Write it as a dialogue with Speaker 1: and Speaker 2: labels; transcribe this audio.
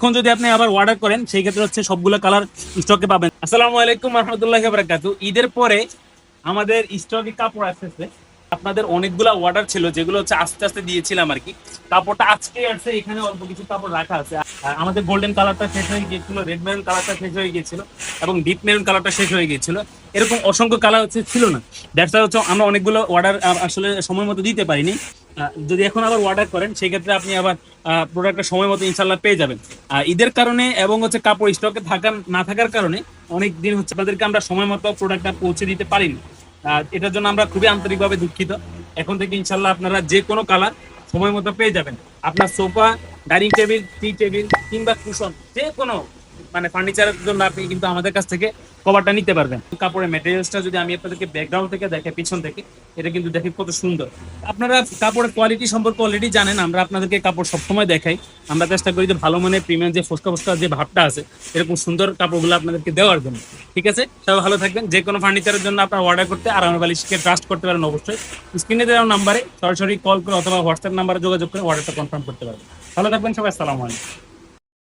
Speaker 1: এখন যদি আপনি আবার অর্ডার করেন সেই ক্ষেত্রে হচ্ছে সবগুলো কালার স্টকে পাবেন। আসসালামু আলাইকুম রহমতুল্লাহি ওয়া বারাকাতুহু। ঈদের পরে আমাদের স্টকে কাপড় আসতেছে। আপনাদের অনেকগুলা অর্ডার ছিল যেগুলো হচ্ছে আস্তে আস্তে দিয়েছিলাম আর কি। কাপড়টা আজকে আসছে, এখানে অল্প কিছু কাপড় রাখা আছে। আর আমাদের গোল্ডেন কালারটা শেষ হয়ে গিয়েছিল, রেড মেরুন কালারটা শেষ হয়ে গিয়েছিল এবং ডিপ মেরুন কালারটা শেষ হয়ে গিয়েছিল। এরকম অসংখ্য কালার হচ্ছে ছিল না। দ্যাটস হচ্ছে আমরা অনেকগুলো অর্ডার আসলে সময় মতো দিতে পারিনি। যদি এখন আবার অর্ডার করেন সেই ক্ষেত্রে আপনি আবার প্রোডাক্টটা সময় মতো ইনশাল্লাহ পেয়ে যাবেন। ঈদের কারণে এবং হচ্ছে কাপড় স্টকে থাকার না থাকার কারণে অনেক দিন হচ্ছে আপনাদেরকে আমরা সময় মতো প্রোডাক্টটা পৌঁছে দিতে পারিনি। এটার জন্য আমরা খুবই আন্তরিকভাবে দুঃখিত। এখন থেকে ইনশাল্লাহ আপনারা যে কোনো কালার সময় মতো পেয়ে যাবেন। আপনার সোফা, ডাইনিং টেবিল, টি টেবিল কিংবা কুশন যে কোনো মানে ফার্নিচারের জন্য আপনি কিন্তু আমাদের কাছ থেকে কভারটা নিতে পারবেন। কাপড়ের ম্যাটেরিয়ালসটা যদি আমি আপনাদেরকে ব্যাকগ্রাউন্ড থেকে দেখে, পিছন থেকে, এটা কিন্তু দেখে কত সুন্দর। আপনারা কাপড়ের কোয়ালিটি সম্পর্কে অলরেডি জানেন, আমরা আপনাদেরকে কাপড় সবসময় দেখাই। আমরা চেষ্টা করি যে ভালো মানের প্রিমিয়াম যে ফোসকা ফোসকা যে ভাবটা আছে এরকম সুন্দর কাপড়গুলো আপনাদেরকে দেওয়ার জন্য। ঠিক আছে, সবাই ভালো থাকবেন। যে কোনো ফার্নিচারের জন্য আপনারা অর্ডার করতে আরামের বালিশকে ট্রাস্ট করতে পারেন। অবশ্যই স্ক্রিনে দেওয়া নাম্বারে সরাসরি কল করে অথবা হোয়াটসঅ্যাপ নাম্বারে যোগাযোগ করে অর্ডারটা কনফার্ম করতে পারবেন। ভালো থাকবেন সবাই, আসসালামু আলাইকুম।